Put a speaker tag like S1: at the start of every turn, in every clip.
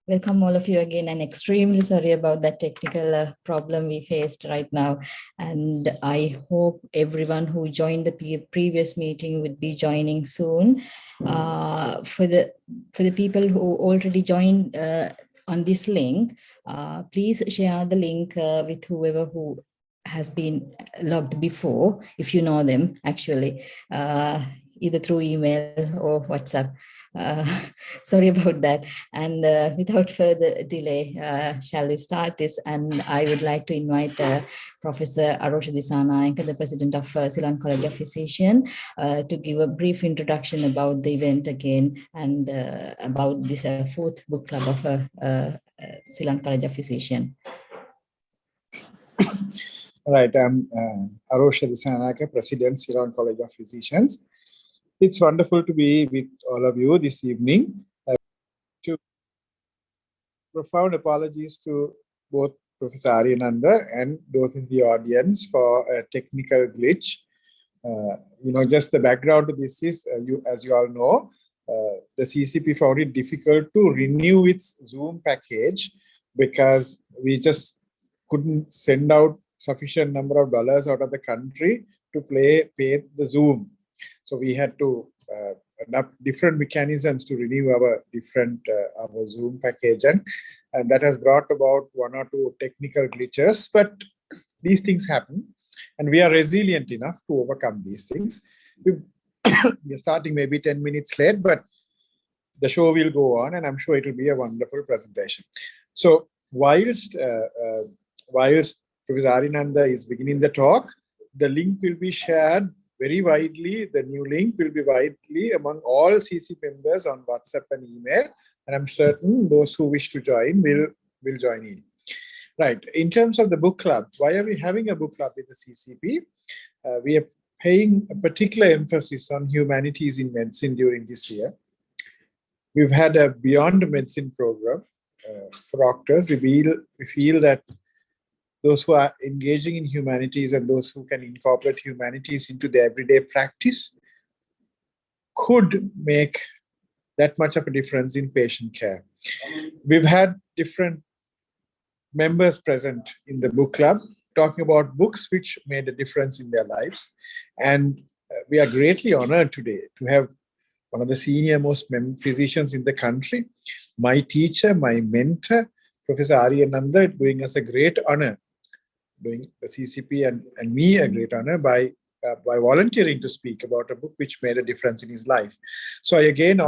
S1: Welcome all of you again, and extremely sorry about that technical problem we faced right now. And I hope everyone who joined the previous meeting would be joining soon. For the people who already joined on this link, please share the link with whoever who has been logged before, if you know them actually, either through email or WhatsApp. Sorry about that. And without further delay, shall we start this? And I would like to invite Professor Arosha Disanayanka, the President of Ceylon College of Physicians, to give a brief introduction about the event again and about this fourth book club of Ceylon College of Physicians.
S2: All right, I'm Arosha Disanayanka, President, Ceylon College of Physicians. It's wonderful to be with all of you this evening. Profound apologies to both Professor Ariyananda and those in the audience for a technical glitch. Just the background to this is, as you all know, the CCP found it difficult to renew its Zoom package because we just couldn't send out sufficient number of dollars out of the country to pay the Zoom. So we had to adopt different mechanisms to renew our Zoom package, and that has brought about one or two technical glitches. But these things happen, and we are resilient enough to overcome these things. We're starting maybe 10 minutes late, but the show will go on, and I'm sure it will be a wonderful presentation. So whilst Professor Ariyananda is beginning the talk, the link will be shared very widely. The new link will be widely among all CC members on WhatsApp and email, and I'm certain those who wish to join will join in. Right. In terms of the book club, why are we having a book club with the CCP? We are paying a particular emphasis on humanities in medicine during this year. We've had a Beyond Medicine program for doctors. We feel that those who are engaging in humanities and those who can incorporate humanities into their everyday practice could make that much of a difference in patient care. We've had different members present in the book club talking about books which made a difference in their lives. And we are greatly honored today to have one of the senior most physicians in the country, my teacher, my mentor, Professor Ariyananda, doing us a great honor, doing the CCP and me a great honor by volunteering to speak about a book which made a difference in his life. So I again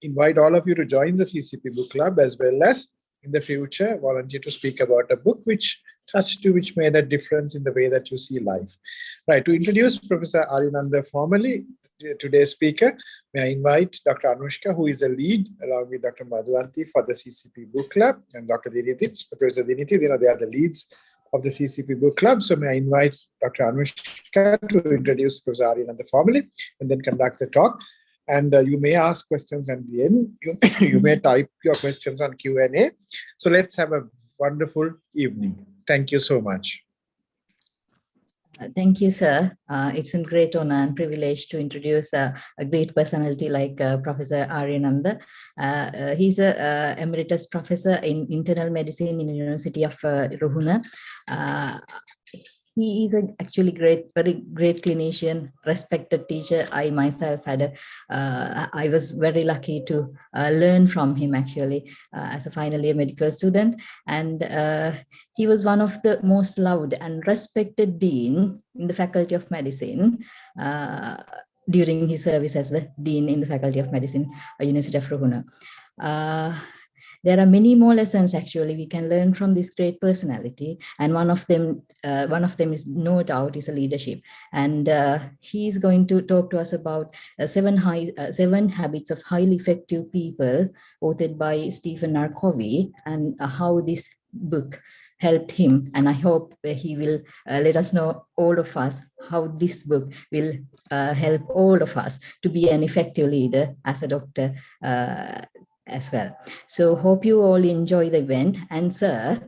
S2: invite all of you to join the CCP book club, as well as in the future volunteer to speak about a book which touched you, which made a difference in the way that you see life. Right, to introduce Professor Ariyananda formally, today's speaker, may I invite Dr. Anushka, who is the lead, along with Dr. Madhuvanti for the CCP book club, and Dr. Diniti, Professor Diniti, they are the leads of the CCP book club. So may I invite Dr. Anushka to introduce Professor Ariyananda formally and then conduct the talk. And you may ask questions at the end. You may type your questions on Q&A. So let's have a wonderful evening. Thank you so much.
S1: Thank you, sir. It's a great honor and privilege to introduce a great personality like Professor Ariyananda. He's an emeritus professor in internal medicine in the University of Ruhuna. He is actually very great clinician, respected teacher. I myself I was very lucky to learn from him actually as a final year medical student. And he was one of the most loved and respected dean in the Faculty of Medicine during his service as the dean in the Faculty of Medicine, University of Ruhuna. There are many more lessons actually we can learn from this great personality, and one of them is no doubt is a leadership. And he's going to talk to us about 7 habits of highly effective people, authored by Stephen R. Covey, and how this book helped him. And I hope he will let us know, all of us, how this book will help all of us to be an effective leader as a doctor as well. So hope you all enjoy the event. And sir,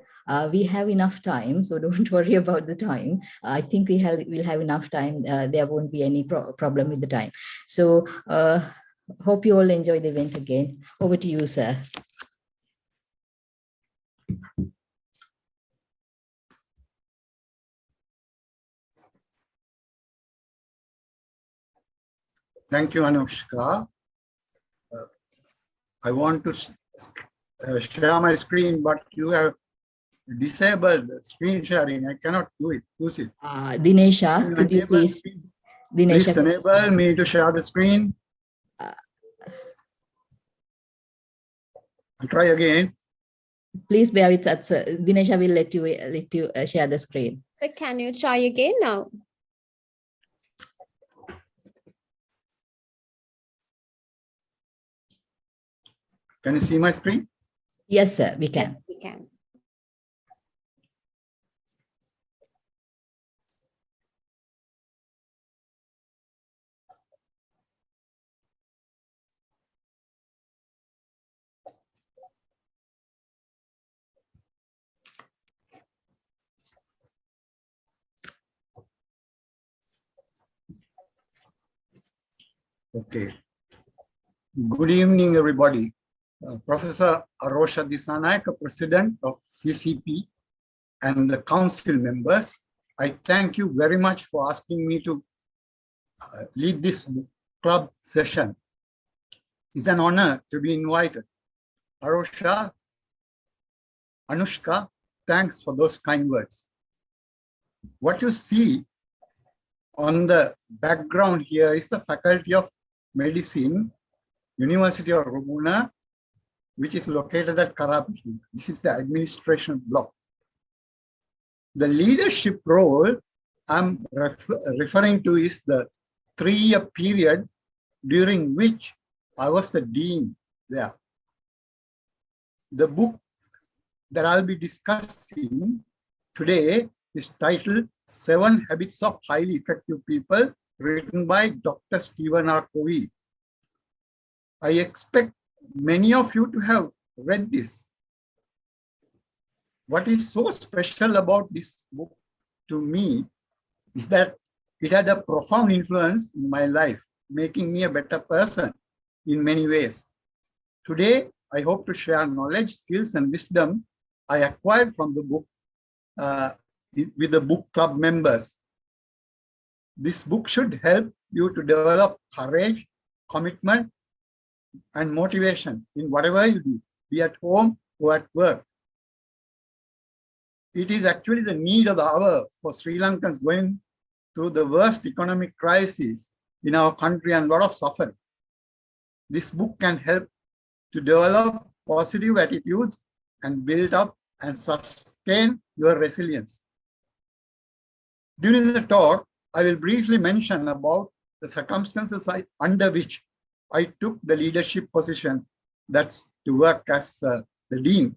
S1: we have enough time, so don't worry about the time. I think we'll have enough time. There won't be any problem with the time. So hope you all enjoy the event again. Over to you, sir.
S3: Thank you, Anushka. I want to share my screen, but you have disabled screen sharing. I cannot do it. Use it.
S1: Dinesha, could you please?
S3: Please
S1: Dinesha,
S3: enable me to share the screen. I'll try again.
S1: please bear with us. Dinesha will let you share the screen.
S4: So can you try again now?
S3: Can you see my screen?
S1: Yes, sir, we can.
S4: Yes, we can.
S3: Okay. Good evening, everybody. Professor Arosha Disanayaka, President of CCP, and the council members, I thank you very much for asking me to lead this club session. It's an honor to be invited. Arosha, Anushka, thanks for those kind words. What you see on the background here is the Faculty of Medicine, University of Rumuna, which is located at Karapati. This is the administration block. The leadership role I'm referring to is the 3-year period during which I was the dean there. The book that I'll be discussing today is titled 7 Habits of Highly Effective People, written by Dr. Stephen R. Covey. I expect many of you to have read this. What is so special about this book to me is that it had a profound influence in my life, making me a better person in many ways. Today, I hope to share knowledge, skills, and wisdom I acquired from the book with the book club members. This book should help you to develop courage, commitment, and motivation in whatever you do, be at home or at work. It is actually the need of the hour for Sri Lankans going through the worst economic crisis in our country and a lot of suffering. This book can help to develop positive attitudes and build up and sustain your resilience. During the talk, I will briefly mention about the circumstances under which I took the leadership position, that's to work as the dean,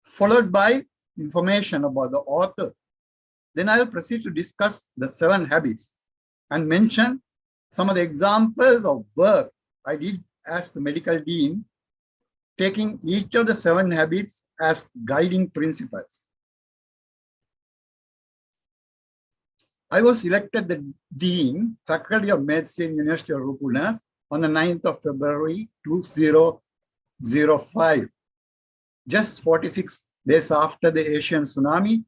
S3: followed by information about the author. Then I will proceed to discuss the 7 habits and mention some of the examples of work I did as the medical dean, taking each of the 7 habits as guiding principles. I was elected the Dean, Faculty of Medicine, University of Rupuna, on the 9th of February 2005, just 46 days after the Asian tsunami,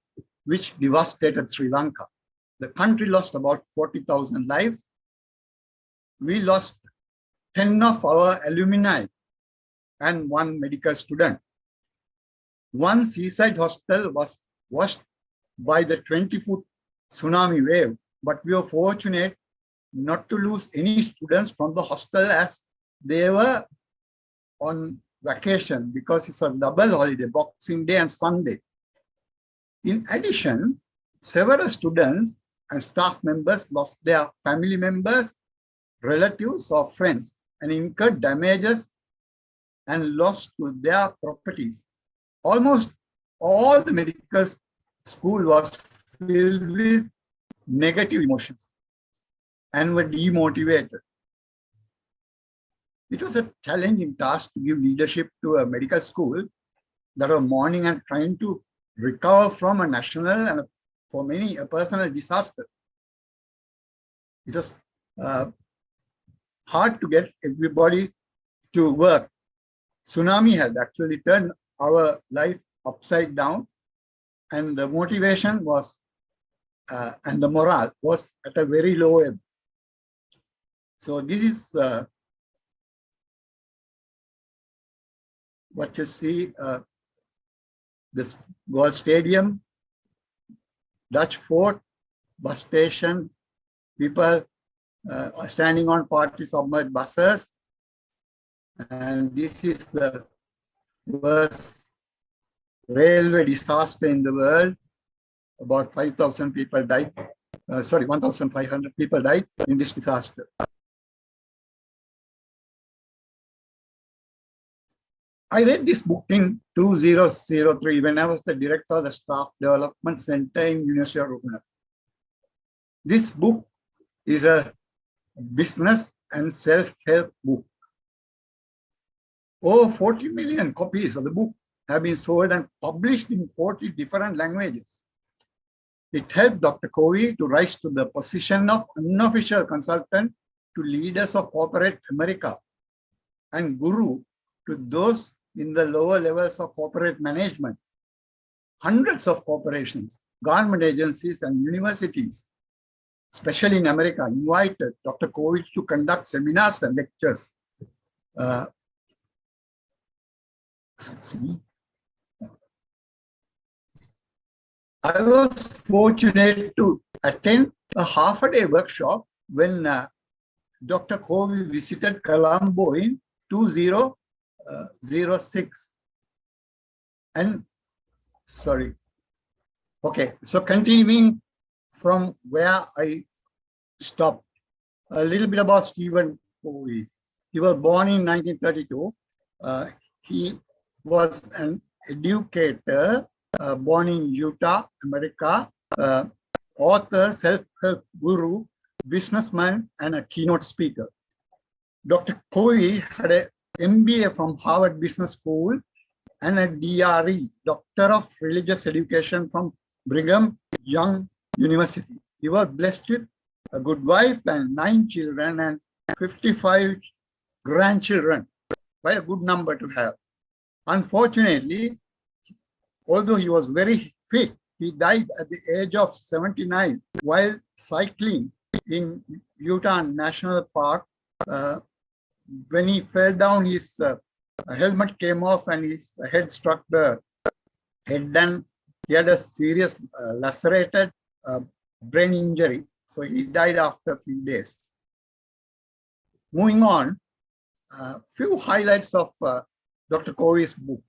S3: which devastated Sri Lanka. The country lost about 40,000 lives. We lost 10 of our alumni and 1 medical student. 1 seaside hostel was washed by the 20-foot tsunami wave, but we were fortunate not to lose any students from the hostel as they were on vacation because it's a double holiday, Boxing Day and Sunday. In addition, several students and staff members lost their family members, relatives, or friends and incurred damages and loss to their properties. Almost all the medical school was filled with negative emotions and were demotivated. It was a challenging task to give leadership to a medical school that was mourning and trying to recover from a national and for many a personal disaster. It was hard to get everybody to work. Tsunami had actually turned our life upside down, and the motivation was and the morale was at a very low ebb. So this is what you see, this Gold Stadium, Dutch Fort, bus station, people standing on partly submerged buses. And this is the worst railway disaster in the world. About 5,000 people died. 1,500 people died in this disaster. I read this book in 2003 when I was the director of the Staff Development Center in University of Rupert. This book is a business and self-help book. Over 40 million copies of the book have been sold and published in 40 different languages. It helped Dr. Covey to rise to the position of unofficial consultant to leaders of corporate America and guru to those in the lower levels of corporate management. Hundreds of corporations, government agencies, and universities, especially in America, invited Dr. Covey to conduct seminars and lectures. Excuse me. I was fortunate to attend a half-a-day workshop when Dr. Covey visited Colombo in 2006. And sorry. Okay, so continuing from where I stopped, a little bit about Stephen Covey. He was born in 1932. He was an educator, born in Utah, America, author, self-help guru, businessman, and a keynote speaker. Dr. Covey had an MBA from Harvard Business School and a DRE, Doctor of Religious Education from Brigham Young University. He was blessed with a good wife and 9 children and 55 grandchildren. Quite a good number to have. Unfortunately, although he was very fit, he died at the age of 79 while cycling in Utah National Park. When he fell down, his helmet came off and his head struck the head, and he had a serious lacerated brain injury. So he died after a few days. Moving on, a few highlights of Dr. Covey's book.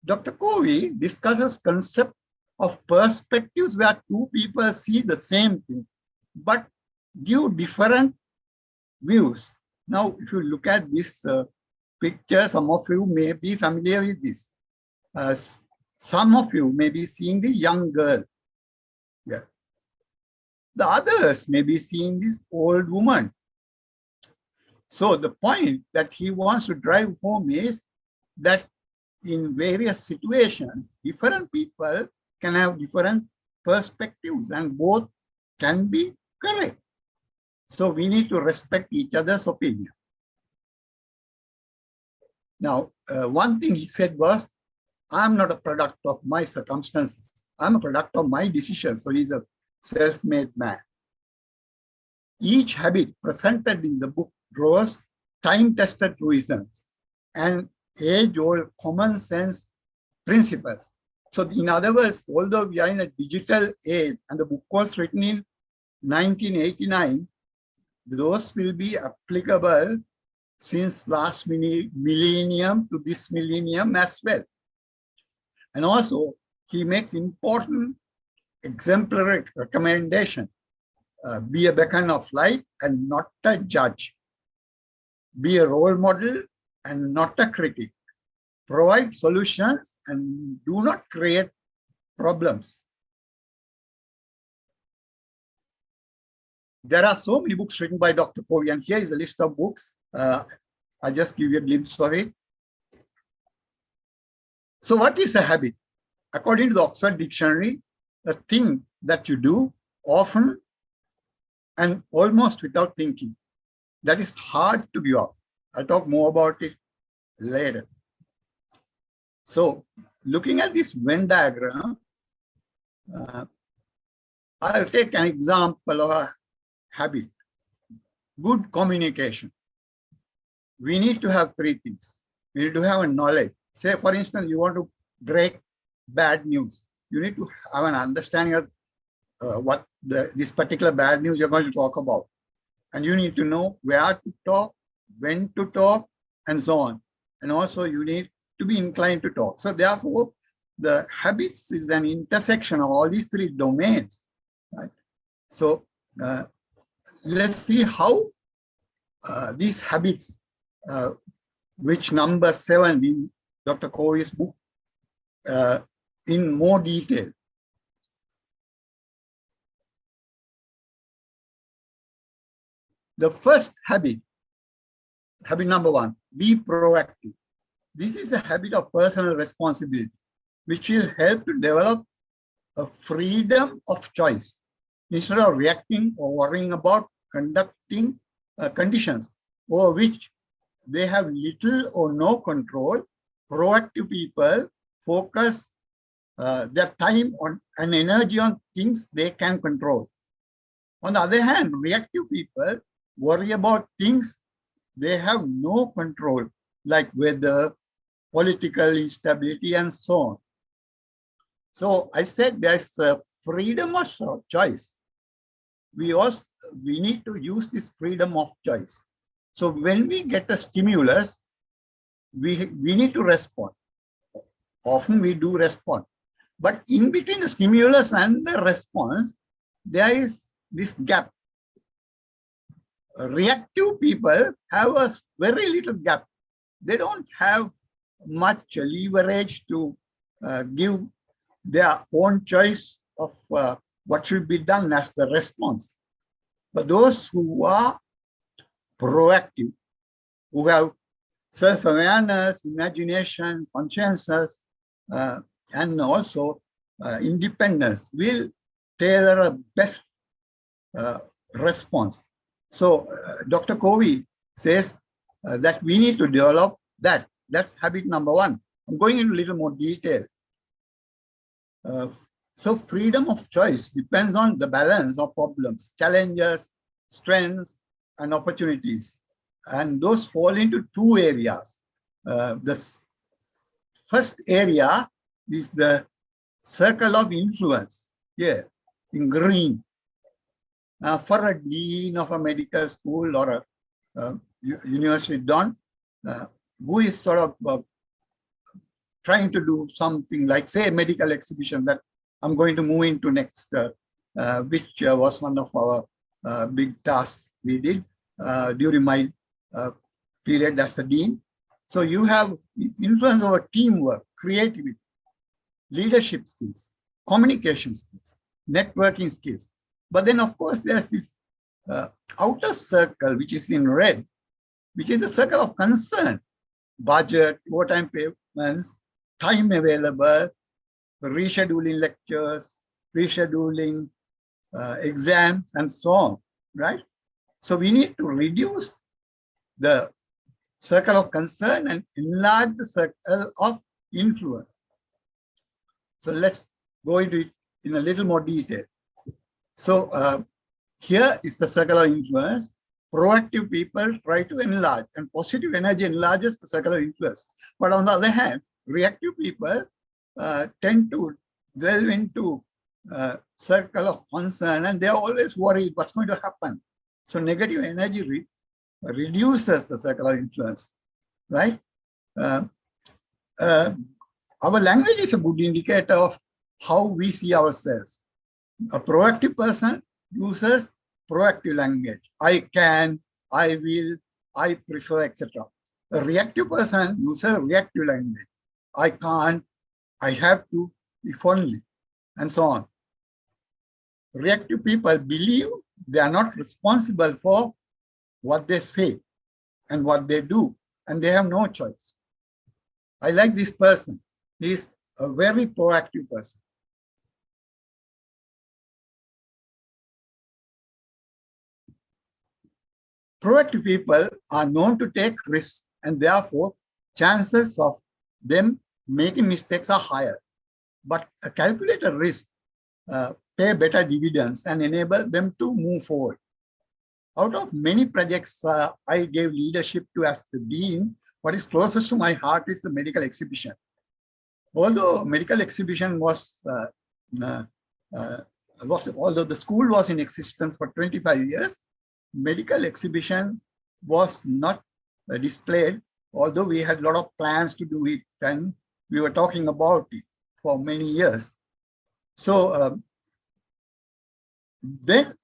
S3: Dr. Covey discusses concept of perspectives where two people see the same thing, but give different views. Now, if you look at this picture, some of you may be familiar with this. Some of you may be seeing the young girl. Yeah. The others may be seeing this old woman. So the point that he wants to drive home is that in various situations, different people can have different perspectives and both can be correct. So we need to respect each other's opinion. Now, one thing he said was, I'm not a product of my circumstances. I'm a product of my decisions. So he's a self-made man. Each habit presented in the book draws time-tested truisms and age-old common sense principles. So in other words, although we are in a digital age and the book was written in 1989, those will be applicable since last millennium to this millennium as well. And also, he makes important exemplary recommendation. Be a beacon of light and not a judge. Be a role model and not a critic. Provide solutions and do not create problems. There are so many books written by Dr. Covey, and here is a list of books. I'll just give you a glimpse of it. So what is a habit? According to the Oxford Dictionary, a thing that you do often and almost without thinking. That is hard to give up. I'll talk more about it later. So looking at this Venn diagram, I'll take an example of a habit. good communication. We need to have three things. We need to have a knowledge. Say, for instance, you want to break bad news. You need to have an understanding of what this particular bad news you're going to talk about. And you need to know where to talk, when to talk, and so on. And also you need to be inclined to talk. So therefore, the habits is an intersection of all these three domains, right? So let's see how these habits, which number 7 in Dr. Covey's book, in more detail. The first habit, habit number 1, be proactive. This is a habit of personal responsibility, which will help to develop a freedom of choice. Instead of reacting or worrying about conducting conditions over which they have little or no control, proactive people focus their time on and energy on things they can control. On the other hand, reactive people worry about things they have no control, like weather, political instability, and so on. So I said there's a freedom of choice. We need to use this freedom of choice. So when we get a stimulus, we need to respond. Often we do respond. But in between the stimulus and the response, there is this gap. Reactive people have a very little gap. They don't have much leverage to give their own choice of what should be done as the response. But those who are proactive, who have self-awareness, imagination, conscience, and also independence, will tailor a best response. So Dr. Covey says that we need to develop that. That's habit number 1. I'm going into a little more detail. So freedom of choice depends on the balance of problems, challenges, strengths, and opportunities. And those fall into 2 areas. The first area is the circle of influence, here in green. For a dean of a medical school or a university don, who is sort of trying to do something like, say, a medical exhibition that I'm going to move into next, which was one of our big tasks we did during my period as a dean. So you have influence over teamwork, creativity, leadership skills, communication skills, networking skills. But then, of course, there's this outer circle, which is in red, which is the circle of concern: budget, overtime payments, time available, rescheduling lectures, rescheduling exams, and so on, right? So we need to reduce the circle of concern and enlarge the circle of influence. So let's go into it in a little more detail. So here is the circle of influence. Proactive people try to enlarge, and positive energy enlarges the circle of influence. But on the other hand, reactive people tend to delve into circle of concern, and they're always worried what's going to happen. So negative energy reduces the circle of influence, right? Our language is a good indicator of how we see ourselves. A proactive person uses proactive language. I can, I will, I prefer, etc. A reactive person uses reactive language. I can't, I have to, if only, and so on. Reactive people believe they are not responsible for what they say and what they do, and they have no choice. I like this person. He is a very proactive person. Proactive people are known to take risks, and therefore chances of them making mistakes are higher. But a calculated risk pay better dividends and enable them to move forward. Out of many projects I gave leadership to as the dean, what is closest to my heart is the medical exhibition. Although medical exhibition although the school was in existence for 25 years, medical exhibition was not displayed, although we had a lot of plans to do it and we were talking about it for many years. So then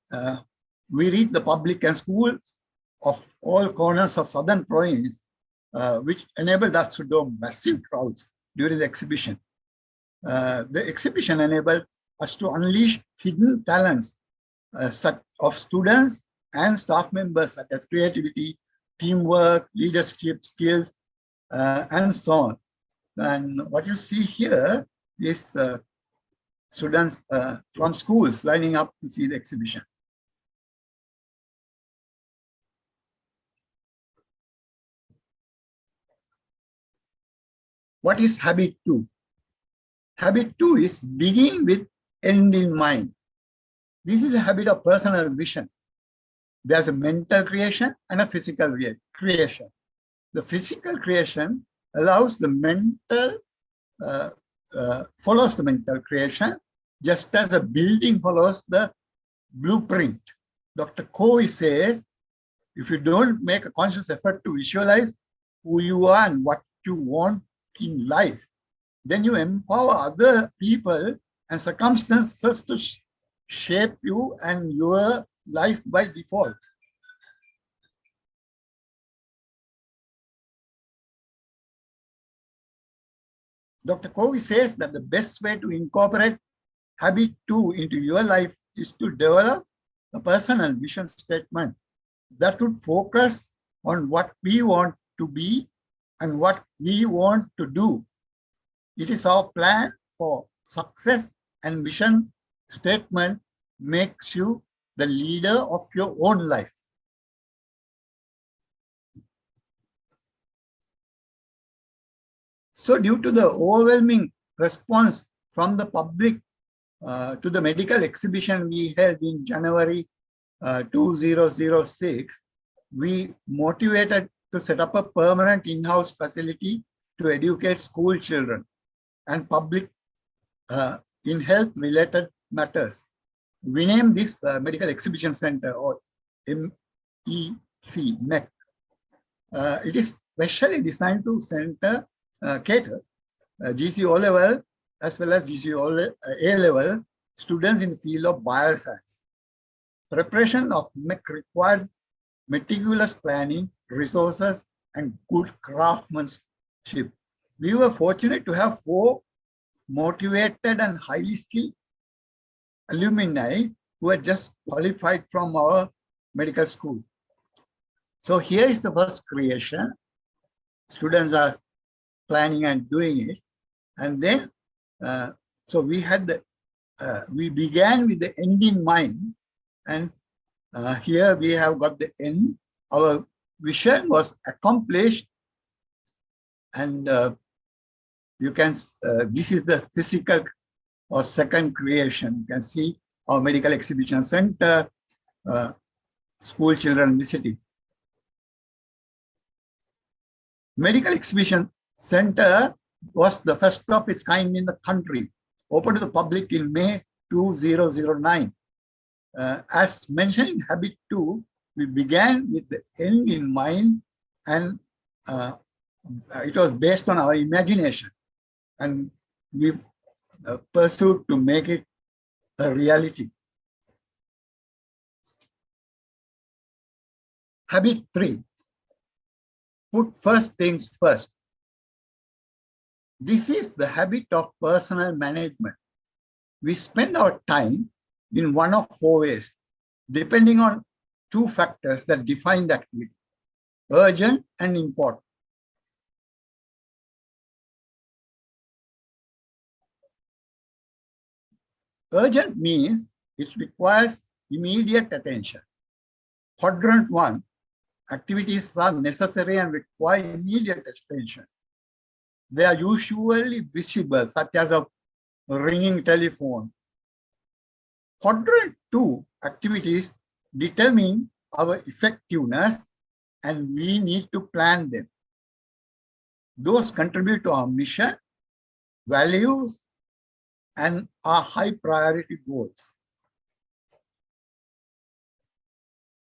S3: we reached the public and schools of all corners of southern province, which enabled us to do massive crowds during the exhibition. The exhibition enabled us to unleash hidden talents of students and staff members, such as creativity, teamwork, leadership skills, and so on. And what you see here is students from schools lining up to see the exhibition. What is habit 2? Habit 2 is begin with end in mind. This is a habit of personal vision. There's a mental creation and a physical creation. The physical creation allows the mental, follows the mental creation, just as a building follows the blueprint. Dr. Covey says, if you don't make a conscious effort to visualize who you are and what you want in life, then you empower other people and circumstances to shape you and your life by default. Dr. Covey says that the best way to incorporate habit 2 into your life is to develop a personal vision statement that would focus on what we want to be and what we want to do. It is our plan for success, and vision statement makes you the leader of your own life. So due to the overwhelming response from the public to the medical exhibition we held in January 2006, we motivated to set up a permanent in-house facility to educate school children and public in health-related matters. We named this Medical Exhibition Center, or MEC. It is specially designed to cater GC O-level as well as GC A-level students in the field of bioscience. Preparation of MEC required meticulous planning, resources, and good craftsmanship. We were fortunate to have 4 motivated and highly skilled alumni who had just qualified from our medical school. So here is the first creation. Students are planning and doing it. And then, so we had we began with the end in mind. And here we have got the end. Our vision was accomplished. And you can, this is the physical or second creation. You can see our medical exhibition center, school children visiting. Medical exhibition center was the first of its kind in the country, opened to the public in May 2009. As mentioned in Habit 2, we began with the end in mind, and it was based on our imagination, and we pursued to make it a reality. Habit 3, put first things first. This is the habit of personal management. We spend our time in one of 4 ways, depending on 2 factors that define the activity: urgent and important. Urgent means it requires immediate attention. Quadrant 1, activities are necessary and require immediate attention. They are usually visible, such as a ringing telephone. Quadrant 2, activities determine our effectiveness, and we need to plan them. Those contribute to our mission, values, and our high priority goals.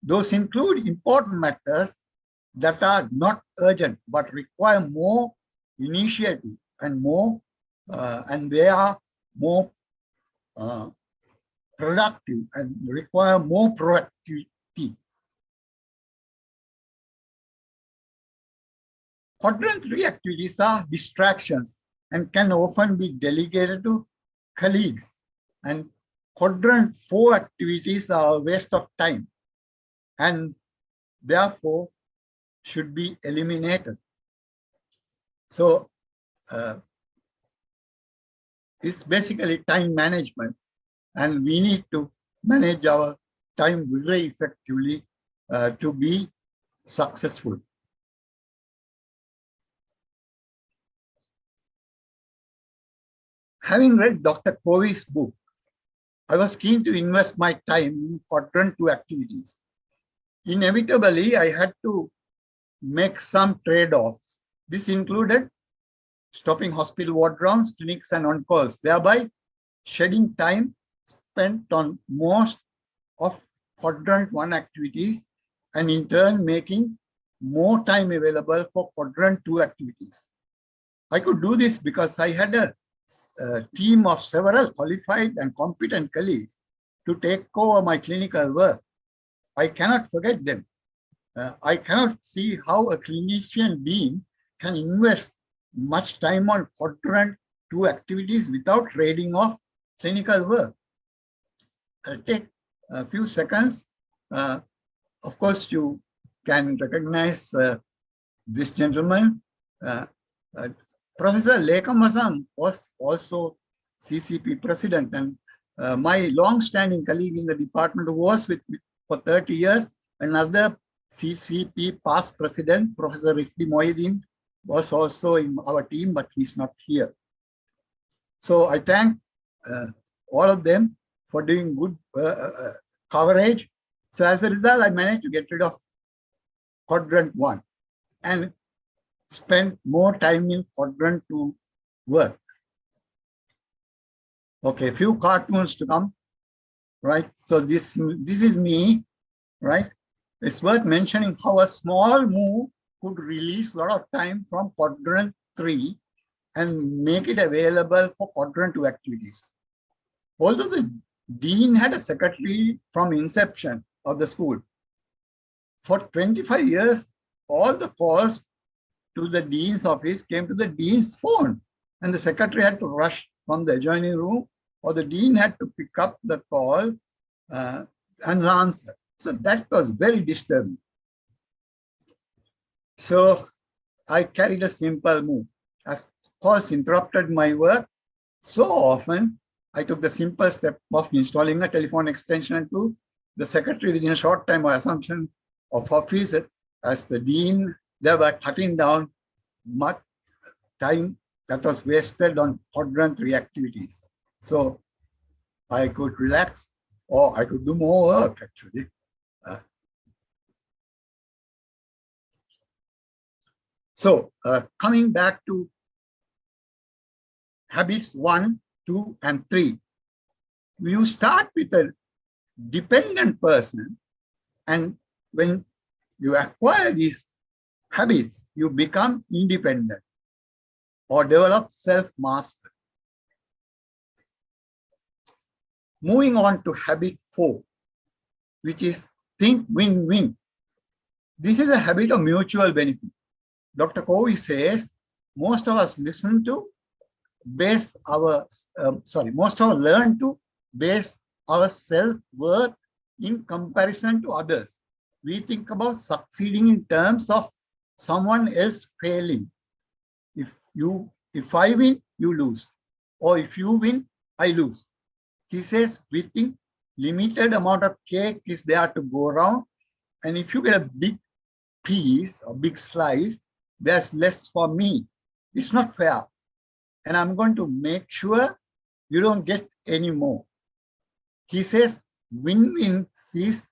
S3: Those include important matters that are not urgent but require more initiative and more, and they are more productive and require more proactivity. Quadrant 3 activities are distractions and can often be delegated to colleagues. And quadrant 4 activities are a waste of time and therefore should be eliminated. So it's basically time management, and we need to manage our time very effectively to be successful. Having read Dr. Covey's book, I was keen to invest my time in quadrant 2 activities. Inevitably, I had to make some trade-offs. This included stopping hospital ward rounds, clinics, and on-calls, thereby shedding time spent on most of quadrant 1 activities, and in turn making more time available for quadrant 2 activities. I could do this because I had a team of several qualified and competent colleagues to take over my clinical work. I cannot forget them. I cannot see how a clinician dean can invest much time on quadrant 2 activities without trading off clinical work. I'll take a few seconds. Of course, you can recognize this gentleman. Professor Lekam was also CCP president, and my long-standing colleague in the department who was with me for 30 years, another CCP past president, Professor Rifli Mohideen, was also in our team, but he's not here. So I thank all of them for doing good coverage. So as a result, I managed to get rid of quadrant 1 and spend more time in quadrant 2 work. Okay, a few cartoons to come, right? So this is me, right? It's worth mentioning how a small move could release a lot of time from quadrant 3 and make it available for quadrant 2 activities. Although the dean had a secretary from inception of the school, for 25 years, all the calls to the dean's office came to the dean's phone, and the secretary had to rush from the adjoining room, or the dean had to pick up the call and answer. So that was very disturbing. So I carried a simple move. As course interrupted my work so often, I took the simple step of installing a telephone extension to the secretary within a short time by assumption of office as the dean, thereby cutting down much time that was wasted on quadrant 3 activities. So I could relax, or I could do more work actually. So coming back to habits 1, 2, and 3, you start with a dependent person, and when you acquire these habits, you become independent or develop self-mastery. Moving on to habit 4, which is think win-win. This is a habit of mutual benefit. Dr. Covey says most of us learn to base our self-worth in comparison to others. We think about succeeding in terms of someone else failing. If I win, you lose. Or if you win, I lose. He says we think limited amount of cake is there to go around. And if you get a big piece or big slice, there's less for me. It's not fair. And I'm going to make sure you don't get any more. He says win-win is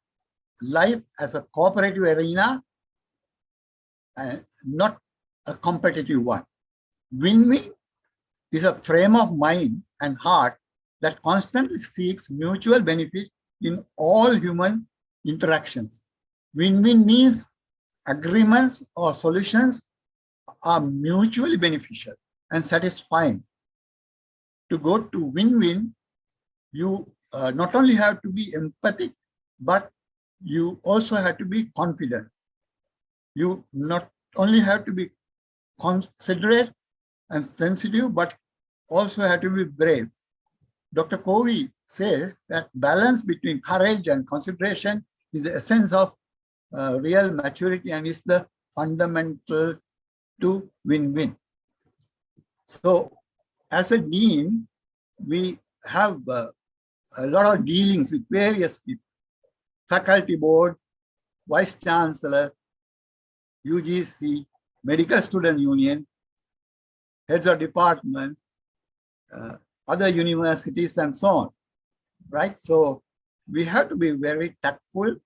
S3: life as a cooperative arena and not a competitive one. Win-win is a frame of mind and heart that constantly seeks mutual benefit in all human interactions. Win-win means agreements or solutions are mutually beneficial and satisfying. To go to win-win, you not only have to be empathic, but you also have to be confident. You not only have to be considerate and sensitive, but also have to be brave. Dr. Covey says that balance between courage and consideration is the essence of real maturity and is the fundamental to win-win. So as a dean, we have a lot of dealings with various people, faculty board, vice chancellor, UGC, medical student union, heads of department, other universities and so on, right? So we have to be very tactful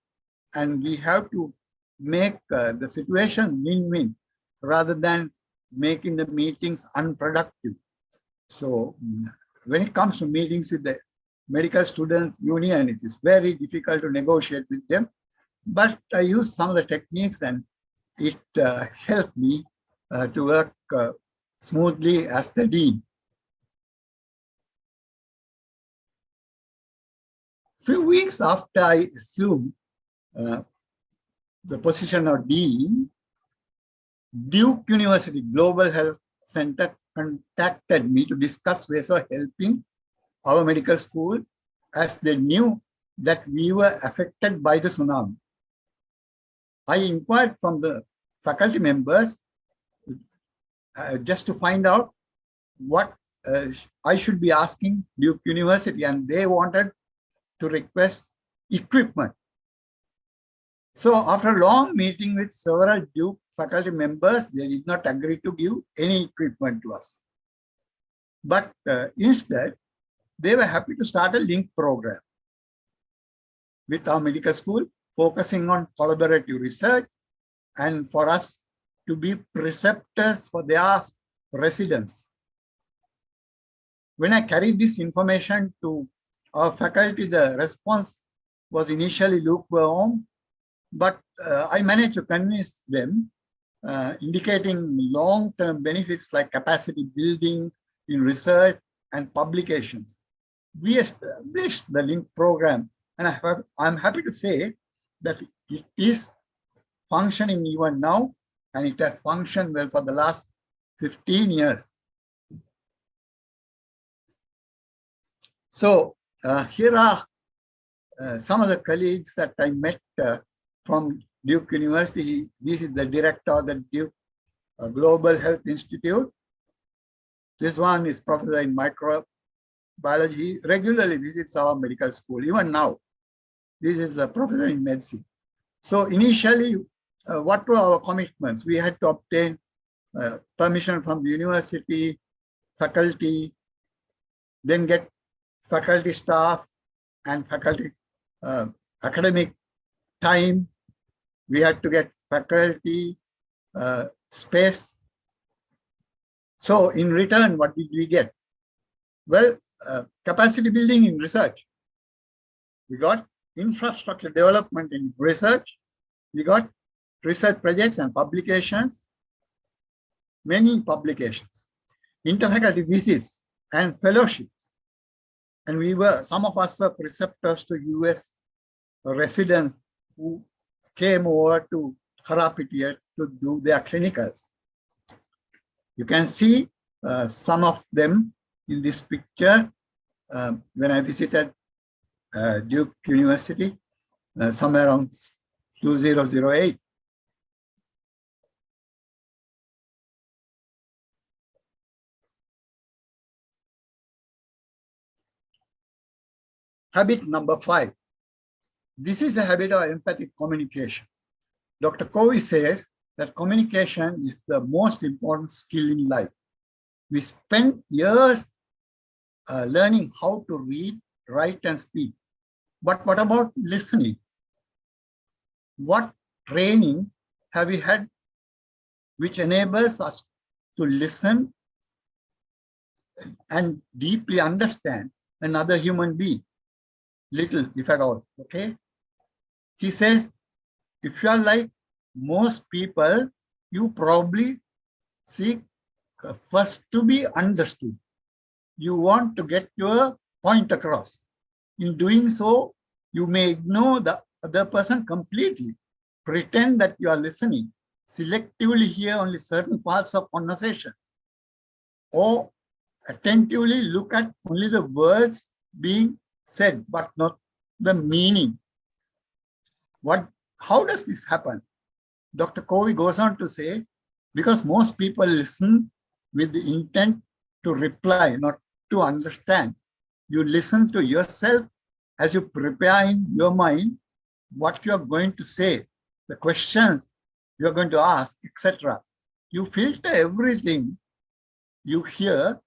S3: and we have to make the situations win-win rather than making the meetings unproductive. So when it comes to meetings with the medical students union, it is very difficult to negotiate with them, but I use some of the techniques and it helped me to work smoothly as the dean. Few weeks after I assumed the position of dean, Duke University Global Health Center contacted me to discuss ways of helping our medical school as they knew that we were affected by the tsunami. I inquired from the faculty members just to find out what I should be asking Duke University, and they wanted to request equipment. So after a long meeting with several Duke faculty members, they did not agree to give any equipment to us. But instead, they were happy to start a link program with our medical school, focusing on collaborative research and for us to be preceptors for their residents. When I carried this information to our faculty, the response was initially lukewarm, but I managed to convince them, indicating long-term benefits like capacity building in research and publications. We established the link program, and I'm happy to say that it is functioning even now, and it has functioned well for the last 15 years. So here are some of the colleagues that I met from Duke University. This is the director of the Duke Global Health Institute. This one is professor in microbiology. He regularly visits our medical school, even now. This is a professor in medicine. So initially, what were our commitments? We had to obtain permission from the university, faculty, then get faculty staff and faculty academic time. We had to get faculty space. So in return, what did we get? Well, capacity building in research. We got infrastructure development in research. We got research projects and publications, many publications, interfaculty visits and fellowships. And some of us were preceptors to US residents who came over to Karapitiya to do their clinicals. You can see some of them in this picture when I visited Duke University somewhere around 2008. Habit number 5. This is a habit of empathic communication. Dr. Covey says that communication is the most important skill in life. We spend years learning how to read, write, and speak. But what about listening? what training have we had which enables us to listen and deeply understand another human being? Little, if at all, okay? He says, if you are like most people, you probably seek first to be understood. You want to get your point across. In doing so, you may ignore the other person completely, pretend that you are listening, selectively hear only certain parts of conversation, or attentively look at only the words being said, but not the meaning. How does this happen? Dr. Covey goes on to say, because most people listen with the intent to reply, not to understand. You listen to yourself as you prepare in your mind what you are going to say, the questions you are going to ask, etc. You filter everything you hear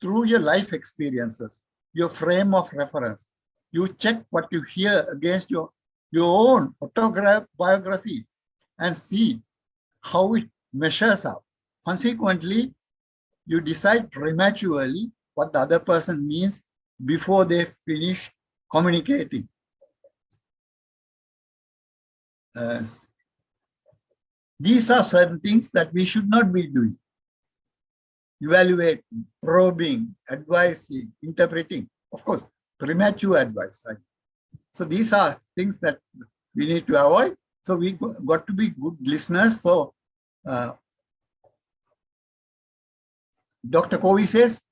S3: through your life experiences, your frame of reference. You check what you hear against your own autobiography and see how it measures up. Consequently, you decide prematurely what the other person means before they finish communicating. These are certain things that we should not be doing. Evaluating, probing, advising, interpreting. Of course, premature advice. So these are things that we need to avoid. So we got to be good listeners. So Dr. Covey says,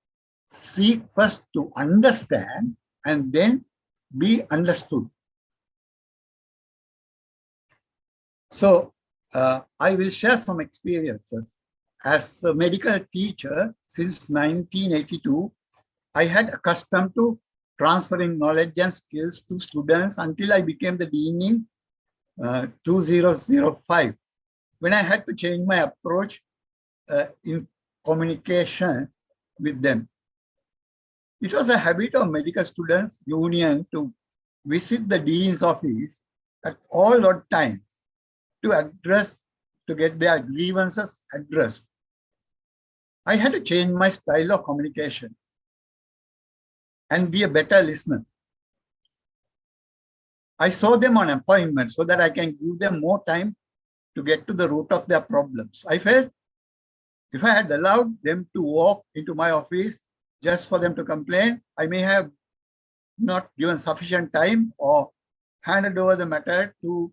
S3: seek first to understand and then be understood. So I will share some experiences. As a medical teacher since 1982, I had accustomed to transferring knowledge and skills to students until I became the dean in 2005, when I had to change my approach in communication with them. It was a habit of medical students union to visit the dean's office at all odd times to get their grievances addressed. I had to change my style of communication and be a better listener. I saw them on appointment so that I can give them more time to get to the root of their problems. I felt if I had allowed them to walk into my office just for them to complain, I may have not given sufficient time or handed over the matter to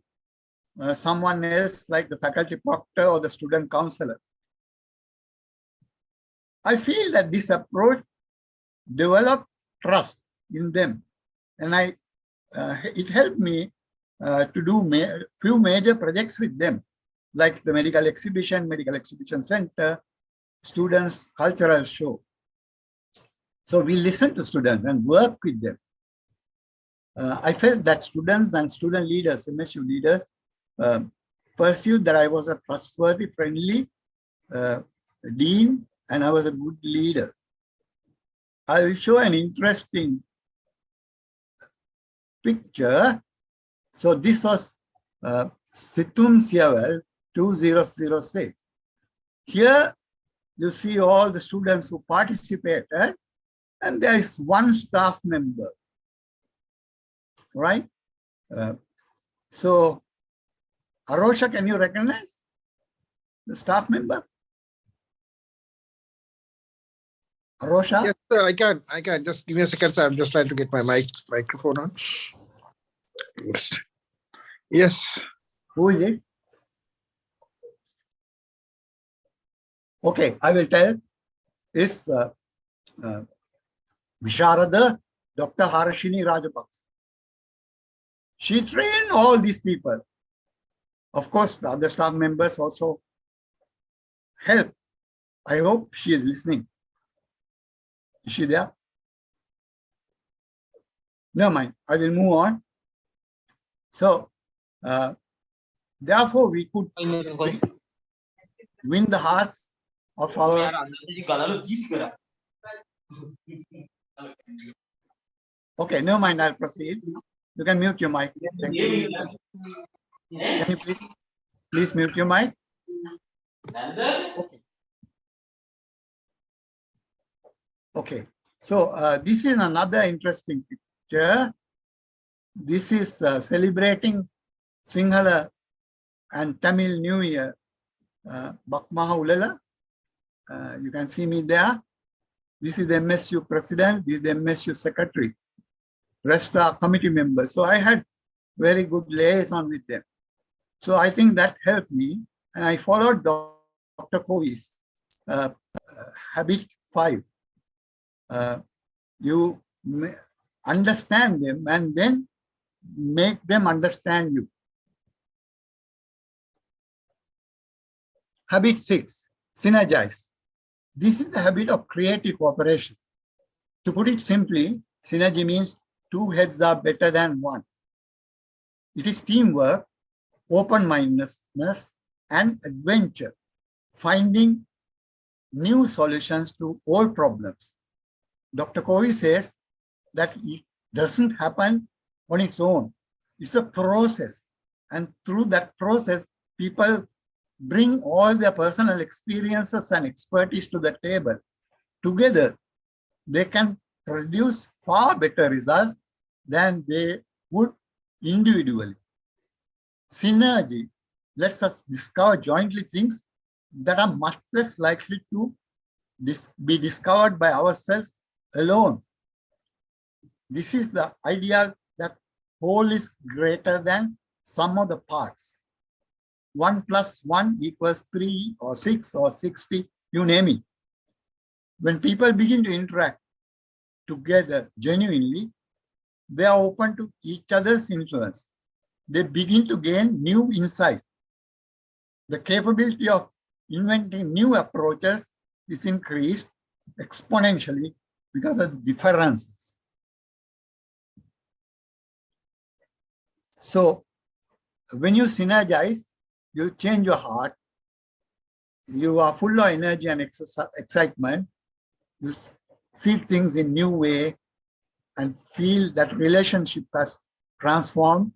S3: someone else like the faculty proctor or the student counselor. I feel that this approach developed trust in them, and it helped me to do few major projects with them, like the medical exhibition center, students' cultural show. So we listen to students and work with them. I felt that students and student leaders, MSU leaders, perceived that I was a trustworthy, friendly dean, and I was a good leader. I will show an interesting picture. So this was Situm Siavel 2006. Here you see all the students who participated, and there is one staff member, right? So Arosha, can you recognize the staff member? Arosha?
S2: Yes, sir, I can. Just give me a second, sir. I'm just trying to get my microphone on. Yes.
S3: Who is it? Okay, I will tell. It's Visharada, Dr. Harashini Rajapaksa. She trained all these people. Of course, the other staff members also help. I hope she is listening. Is she there? Never mind. I will move on. So, therefore, we could win the hearts of our. Okay, never mind. I'll proceed. You can mute your mic. Thank you. Can you please mute your mic? Okay. Okay. So this is another interesting picture. This is celebrating Sinhala and Tamil New Year. Bakmaha Ulala. You can see me there. This is the MSU president. This is the MSU secretary. Rest are committee members. So I had very good liaison with them. So I think that helped me. And I followed Dr. Covey's habit 5. You understand them and then make them understand you. Habit 6, synergize. This is the habit of creative cooperation. To put it simply, synergy means 2 heads are better than 1. It is teamwork, open-mindedness, and adventure, finding new solutions to all problems. Dr. Covey says that it doesn't happen on its own. It's a process. And through that process, people bring all their personal experiences and expertise to the table. Together, they can produce far better results than they would individually. Synergy lets us discover jointly things that are much less likely to be discovered by ourselves alone. This is the idea that whole is greater than sum of the parts. 1 + 1 = 3 or 6 or 60, you name it. When people begin to interact together genuinely, they are open to each other's influence. They begin to gain new insight. The capability of inventing new approaches is increased exponentially because of differences. So when you synergize, you change your heart. You are full of energy and excitement. You see things in new way and feel that relationship has transformed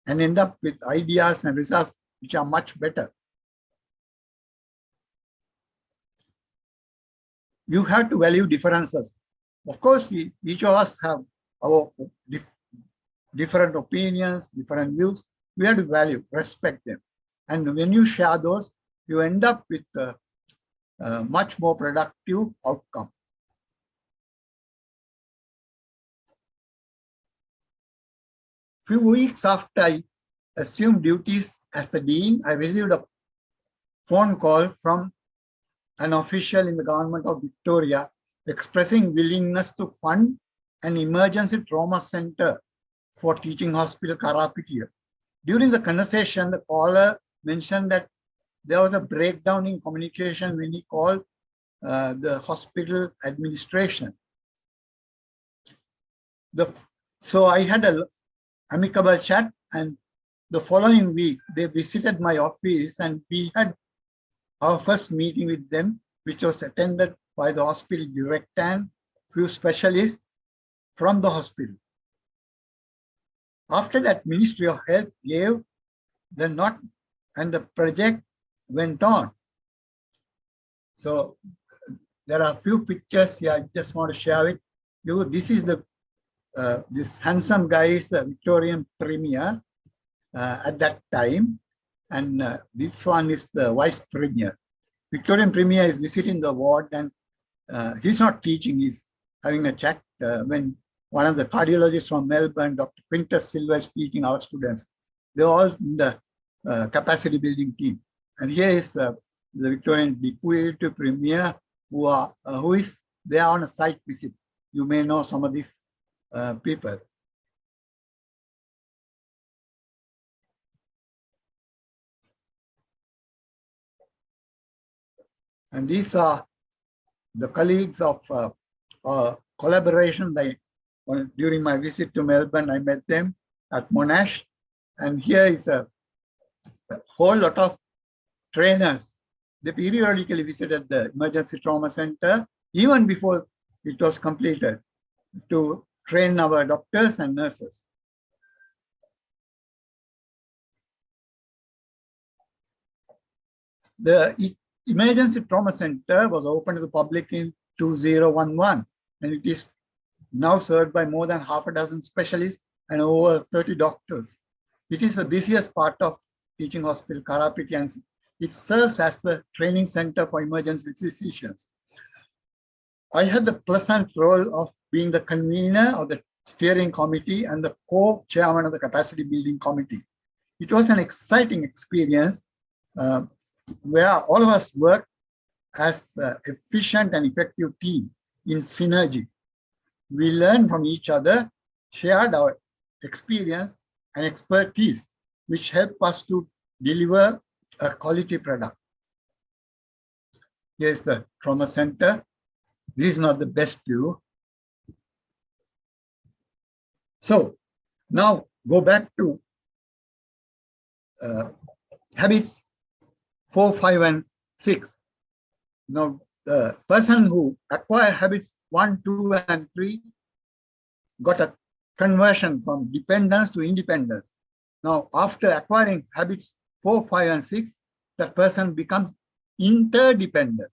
S3: and end up with ideas and results which are much better. You have to value differences. Of course, each of us have our different opinions, different views. We have to value, respect them. And when you share those, you end up with a much more productive outcome. Few weeks after I assumed duties as the dean, I received a phone call from an official in the government of Victoria expressing willingness to fund an emergency trauma center for Teaching Hospital Karapitiya. During the conversation, the caller mentioned that there was a breakdown in communication when he called the hospital administration. So I had an amicable chat, and the following week they visited my office and we had our first meeting with them, which was attended by the hospital director and few specialists from the hospital. After that, Ministry of Health gave the nod and the project went on. So there are a few pictures here I just want to share with you. This is the this handsome guy is the Victorian Premier at that time, and this one is the Vice Premier. Victorian Premier is visiting the ward, and he's not teaching, he's having a chat when one of the cardiologists from Melbourne, Dr. Quintus Silva, is teaching our students. They're all in the capacity building team. And here is the Victorian Deputy Premier who is there on a site visit. You may know some of these people. And these are the colleagues of collaboration. During my visit to Melbourne, I met them at Monash. And here is a whole lot of trainers. They periodically visited the emergency trauma center, even before it was completed, to train our doctors and nurses. The Emergency Trauma Center was opened to the public in 2011, and it is now served by more than half a dozen specialists and over 30 doctors. It is the busiest part of Teaching Hospital Karapiti, and it serves as the training center for emergency physicians. I had the pleasant role of being the convener of the steering committee and the co-chairman of the capacity building committee. It was an exciting experience where all of us worked as an efficient and effective team in synergy. We learned from each other, shared our experience and expertise, which helped us to deliver a quality product. Here's the trauma center. This is not the best view. So now go back to habits 4, 5, and 6. Now, the person who acquired habits 1, 2, and 3 got a conversion from dependence to independence. Now, after acquiring habits 4, 5, and 6, that person becomes interdependent.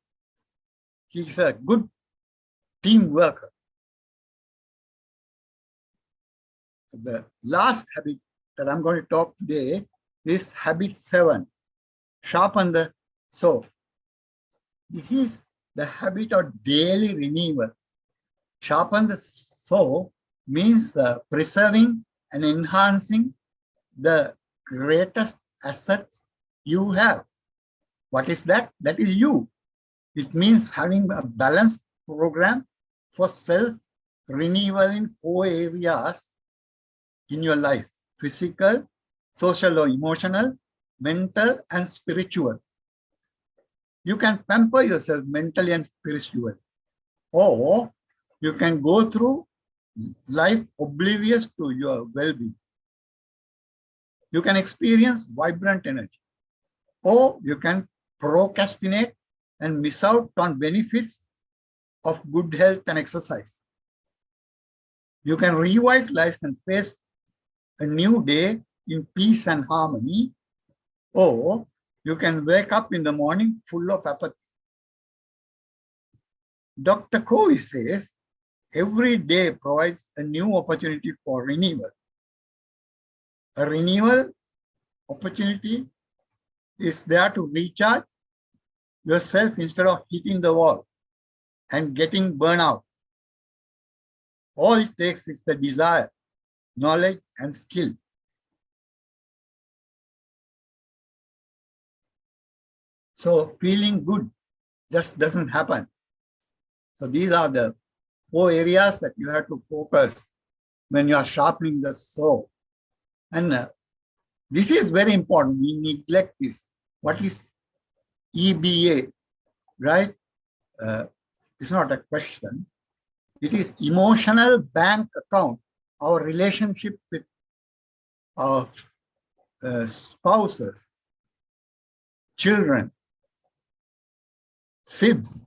S3: He's a good team worker. The last habit that I'm going to talk today is habit 7, sharpen the saw. This is the habit of daily renewal. Sharpen the saw means preserving and enhancing the greatest assets you have. What is that? That is you. It means having a balanced program for self-renewal in 4 areas in your life: physical, social or emotional, mental, and spiritual. You can pamper yourself mentally and spiritually, or you can go through life oblivious to your well-being. You can experience vibrant energy, or you can procrastinate and miss out on benefits of good health and exercise. You can revitalize and face a new day in peace and harmony, or you can wake up in the morning full of apathy. Dr. Covey says, every day provides a new opportunity for renewal. A renewal opportunity is there to recharge yourself instead of hitting the wall and getting burnout. All it takes is the desire, knowledge, and skill. So feeling good just doesn't happen. So these are the 4 areas that you have to focus when you are sharpening the saw. And this is very important. We neglect this. What is EBA, right? It's not a question. It is emotional bank account. Our relationship with our spouses, children, sibs,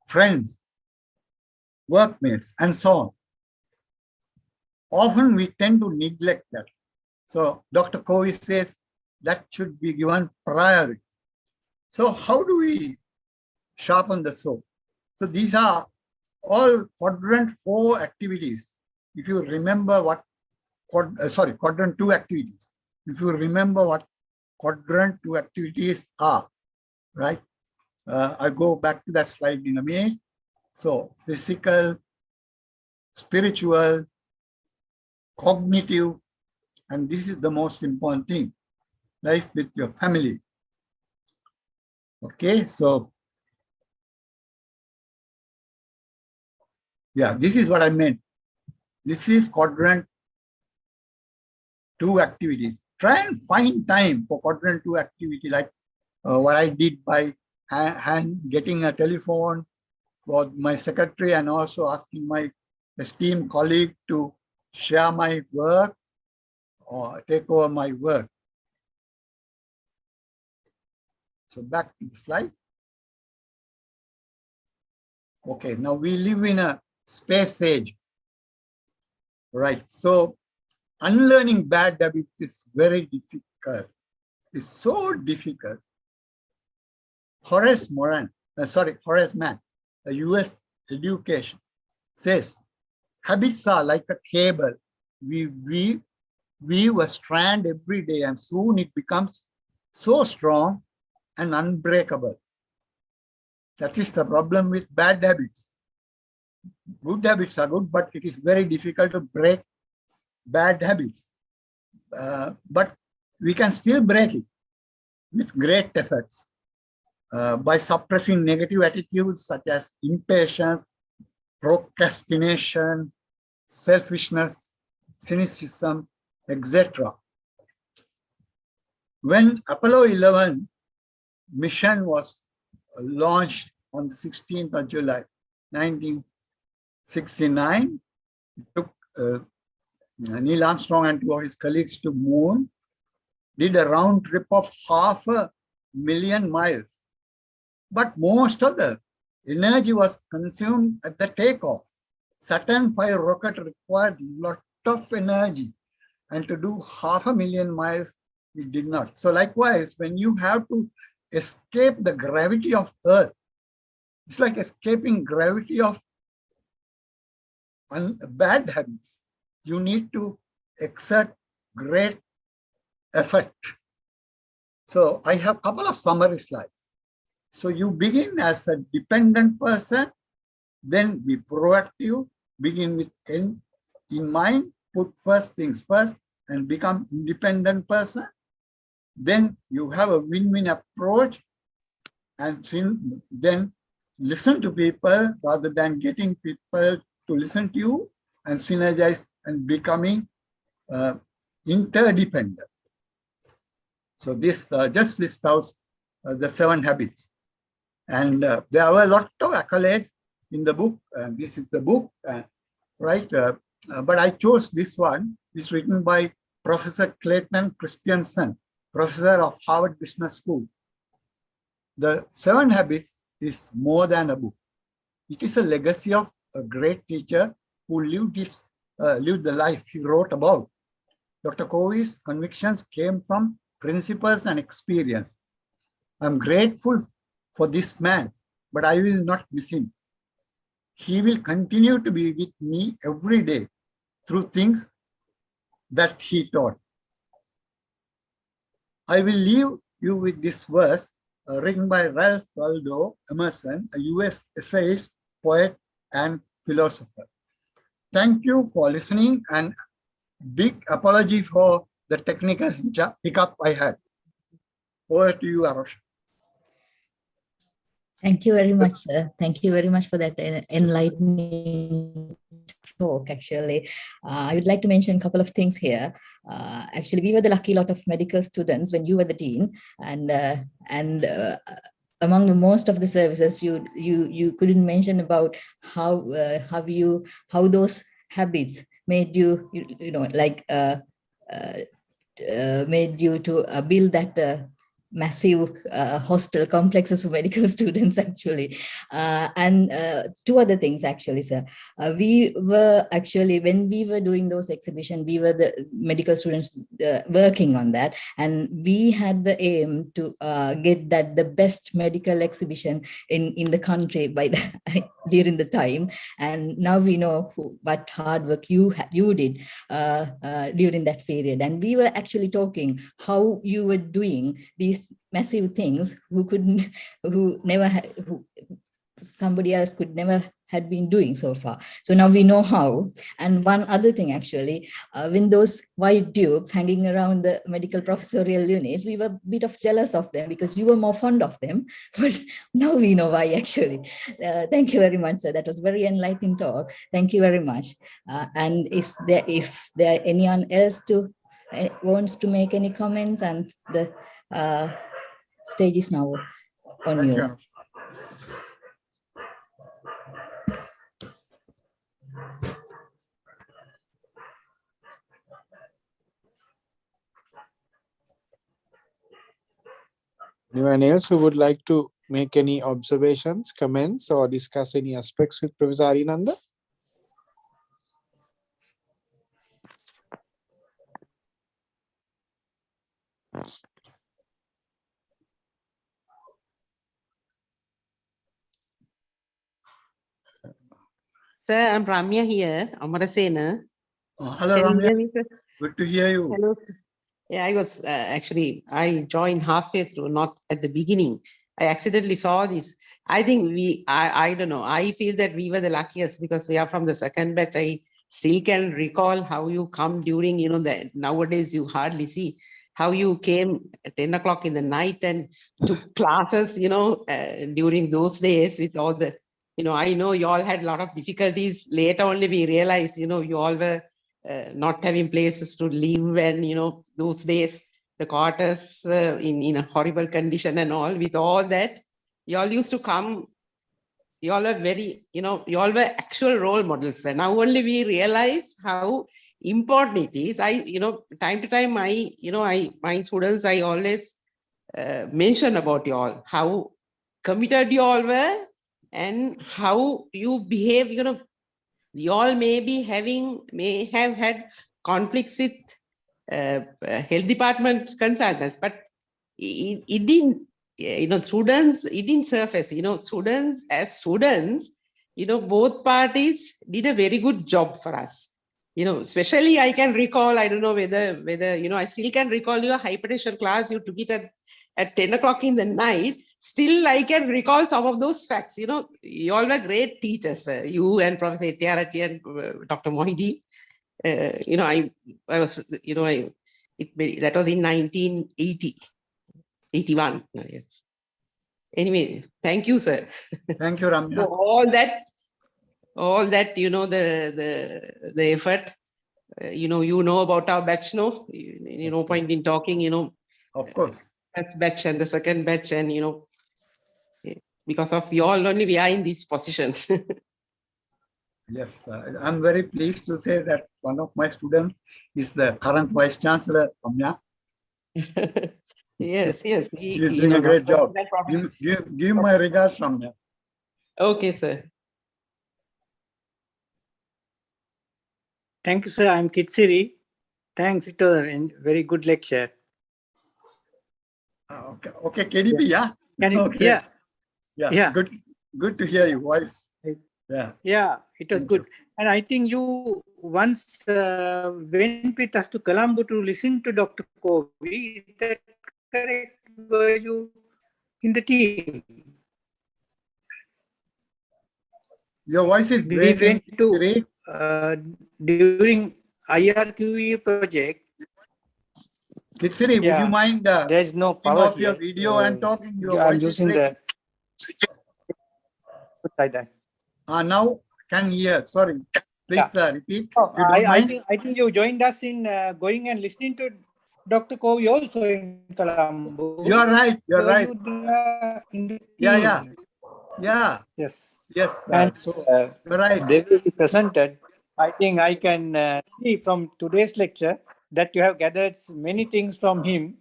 S3: friends, workmates, and so on. Often we tend to neglect that. So Dr. Covey says that should be given priority. So how do we sharpen the saw? So these are all quadrant 4 activities. If you remember what, quadrant 2 activities. If you remember what quadrant 2 activities are, right? I'll go back to that slide in a minute. So physical, spiritual, cognitive, and this is the most important thing, life with your family. Okay, so yeah, this is what I meant. This is quadrant 2 activities. Try and find time for quadrant 2 activity, like what I did by getting a telephone for my secretary and also asking my esteemed colleague to share my work or take over my work. So back to the slide. Okay, now we live in a space age, right? So unlearning bad habits is very difficult. It's so difficult. Horace Mann, a US education, says, habits are like a cable. We weave a strand every day and soon it becomes so strong and unbreakable. That is the problem with bad habits. Good habits are good, but it is very difficult to break bad habits. But we can still break it with great efforts by suppressing negative attitudes such as impatience, procrastination, selfishness, cynicism, etc. When Apollo 11 mission was launched on the 16th of July, 1969, it took Neil Armstrong and two of his colleagues to moon, did a round trip of 500,000 miles. But most of the energy was consumed at the takeoff. Saturn V rocket required a lot of energy, and to do 500,000 miles, it did not. So likewise, when you have to escape the gravity of Earth, it's like escaping gravity of bad habits. You need to exert great effort. So I have a couple of summary slides. So you begin as a dependent person, then be proactive, begin with end in mind, put first things first, and become independent person. Then you have a win-win approach, and then listen to people rather than getting people to listen to you, and synergize and becoming interdependent. So this just lists out the 7 habits. And there are a lot of accolades in the book. This is the book, right? But I chose this one. It's written by Professor Clayton Christensen, professor of Harvard Business School. The 7 habits is more than a book. It is a legacy of a great teacher who lived the life he wrote about. Dr. Covey's convictions came from principles and experience. I'm grateful for this man, but I will not miss him. He will continue to be with me every day through things that he taught. I will leave you with this verse written by Ralph Waldo Emerson, a US essayist, poet, and philosopher. Thank you for listening, and big apology for the technical hiccup I had. Over to you, Arosh.
S1: Thank you very much, sir. Thank you very much for that enlightening talk, actually. I would like to mention a couple of things here. Actually, we were the lucky lot of medical students when you were the dean, and among the most of the services, you couldn't mention about how those habits made you, made you to build that massive hostel complexes for medical students, actually. And 2 other things, actually, sir. We were actually, when we were doing those exhibitions, we were the medical students working on that, and we had the aim to get that the best medical exhibition in the country by during the time. And now we know what hard work you did during that period. And we were actually talking how you were doing these massive things somebody else could never had been doing so far. So now we know how. And one other thing, actually, when those white dukes hanging around the medical professorial units, we were a bit of jealous of them because you were more fond of them. But now we know why, actually. Thank you very much, sir. That was very enlightening talk. Thank you very much. And if there anyone else wants to make any comments, and the stage is now on you.
S3: Thank you.
S2: Anyone else who would like to make any observations, comments, or discuss any aspects with Professor Ariyananda?
S5: Sir, I'm Ramya here, Amarasena.
S3: Hello,
S5: Can you
S3: Ramya.
S5: hear me, sir?
S3: Good to hear you.
S5: Hello. Yeah, I was actually, I joined halfway through, not at the beginning. I accidentally saw this. I think I don't know. I feel that we were the luckiest because we are from the second batch. I still can recall how you come during, the nowadays you hardly see how you came at 10 o'clock in the night and took classes, during those days with all the, I know you all had a lot of difficulties. Later only we realized, you all were not having places to live, and those days the quarters were in a horrible condition and all. With all that, you all used to come. You all were very, you all were actual role models. And now only we realize how important it is. Time to time, my students, I always mention about you all, how committed you all were and how you behave. You all may have had conflicts with health department consultants, but it didn't, students, it didn't surface, students as students, both parties did a very good job for us. Especially I can recall, I don't know whether, I still can recall your hypertension class, you took it at 10 o'clock in the night. Still, I can recall some of those facts. You all were great teachers. You and Professor Tiarati and Dr. Mohidi. I was, that was in 1980, 81. Yes. Anyway, thank you, sir.
S3: Thank you, Ramya.
S5: So all that, the effort, you know about our batch, no? No point in talking,
S3: Of course.
S5: first batch and the second batch, and because of you all only we are in these positions.
S3: Yes, I'm very pleased to say that one of my students is the current Vice Chancellor, Ramya.
S5: Yes.
S3: He is doing a great job. Give my regards, Ramya.
S5: Okay, sir.
S6: Thank you, sir. I'm Kitsiri. Thanks. It was a very good lecture.
S3: Okay, KDP, yeah?
S6: Okay. Yeah.
S3: Good to hear your voice.
S6: Yeah, it was good. And I think you once went with us to Colombo to listen to Dr. Covey. Is that correct? Were you in the team?
S3: Your voice is breaking.
S6: We went to during IRQE project.
S3: Kitsiri, would you mind
S6: there's no power
S3: off your video and talking? Your
S6: I'm
S3: voice
S6: using
S3: is
S6: like that.
S3: Now can hear. Sorry. Please repeat.
S6: I think you joined us in going and listening to Dr. Covey also in Colombo.
S3: You are right. You're right. Yeah.
S6: Yes.
S3: And
S6: you're right. They will be presented. I think I can see from today's lecture that you have gathered many things from him,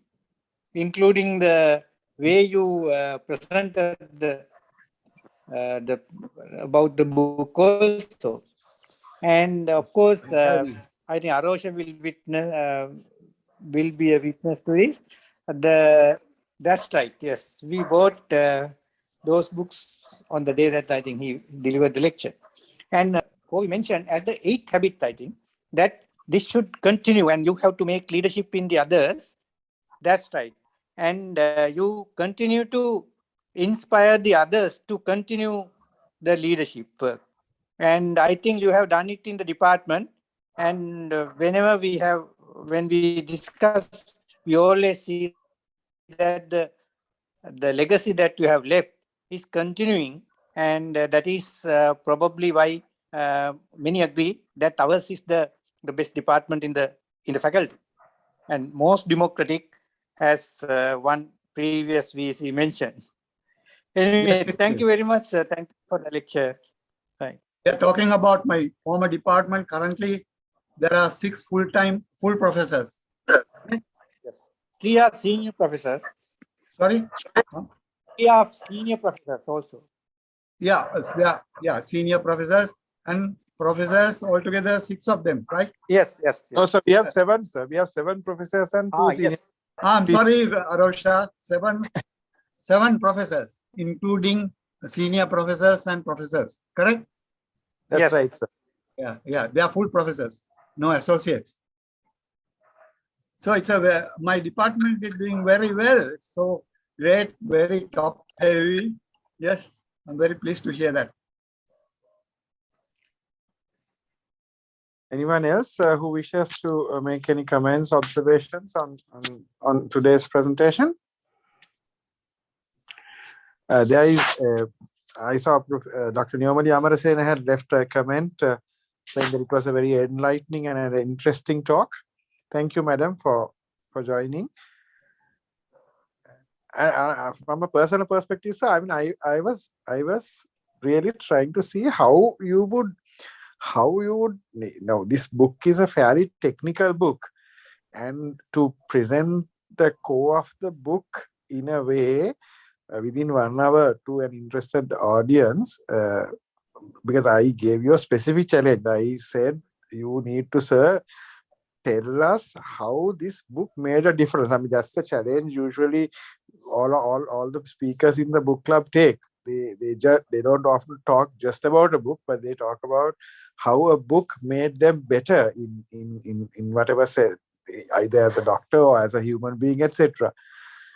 S6: including the way you presented about the book also. And of course, I think Arosha will be a witness to this. That's right. Yes, we bought those books on the day that I think he delivered the lecture. And Covey mentioned as the 8th habit, I think, that this should continue and you have to make leadership in the others. That's right. And you continue to inspire the others to continue the leadership work. And I think you have done it in the department. And when we discuss, we always see that the legacy that you have left is continuing. And that is probably why many agree that ours is the best department in the faculty and most democratic, as one previous VC mentioned. Anyway, thank you very much, sir. Thank you for the lecture. Right.
S3: We are talking about my former department. Currently, there are 6 full professors.
S6: Yes. 3 are senior professors.
S3: Sorry?
S6: 3 are senior professors also.
S3: Yeah, senior professors and professors altogether, 6 of them, right?
S6: Yes.
S7: No, sir, we have 7, sir. We have 7 professors and 2 senior.
S6: Yes.
S3: I'm sorry, Arosha. 7 professors, including senior professors and professors, correct?
S7: That's
S6: Yes.
S7: right, sir.
S3: Yeah, they are full professors, no associates. So it's my department is doing very well. It's so great, very top heavy. Yes, I'm very pleased to hear that.
S7: Anyone else who wishes to make any comments, observations on today's presentation? There is, I saw Dr. Neomali Amarasena had left a comment saying that it was a very enlightening and an interesting talk. Thank you, madam, for joining. From a personal perspective, sir, I mean, I was really trying to see how you would, now this book is a fairly technical book, and to present the core of the book in a way within 1 hour to an interested audience, because I gave you a specific challenge. I said, you need to, sir, tell us how this book made a difference. I mean, that's the challenge usually all the speakers in the book club take. They don't often talk just about a book, but they talk about how a book made them better in whatever said, either as a doctor or as a human being, etc.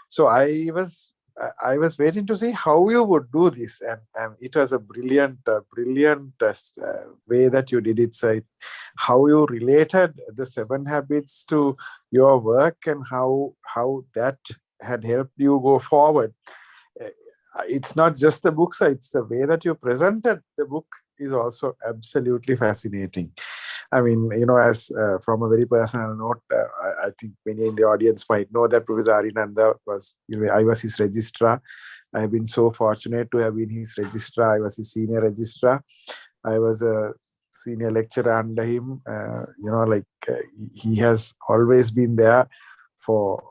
S7: So I was waiting to see how you would do this, and it was a brilliant way that you did it. So how you related the 7 habits to your work and how that had helped you go forward. It's not just the book, sir, it's the way that you presented the book is also absolutely fascinating. I mean, you know, as from a very personal note, I think many in the audience might know that Professor Ariyananda was, I was his registrar. I have been so fortunate to have been his registrar. I was his senior registrar. I was a senior lecturer under him. He has always been there for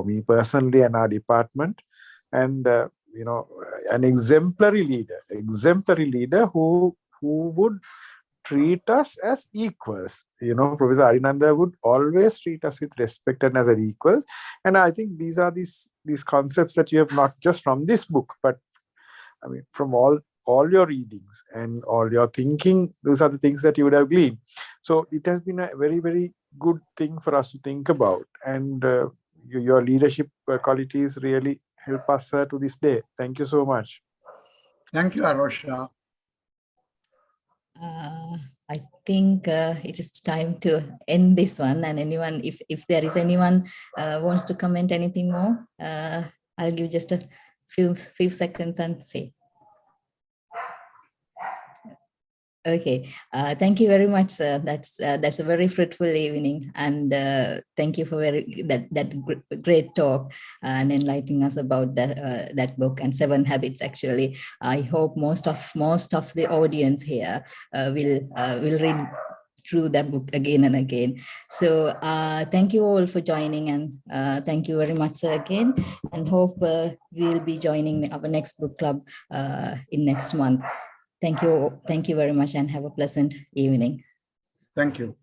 S7: me personally and our department. And, an exemplary leader who would treat us as equals. Professor Ariyananda would always treat us with respect and as an equals. And I think these are these concepts that you have not just from this book, but I mean from all your readings and all your thinking. Those are the things that you would have gleaned. So it has been a very, very good thing for us to think about. And your leadership qualities really help us to this day. Thank you so much.
S3: Thank you, Arosha.
S1: I think it is time to end this one. And anyone, if there is anyone wants to comment anything more, I'll give just a few seconds and say. Okay, thank you very much, sir. That's a very fruitful evening, and thank you for that great talk and enlightening us about that book and 7 habits. Actually, I hope most of the audience here will read through that book again and again. So thank you all for joining, and thank you very much, sir, again, and hope we'll be joining our next book club in next month. Thank you very much, and have a pleasant evening.
S3: Thank you.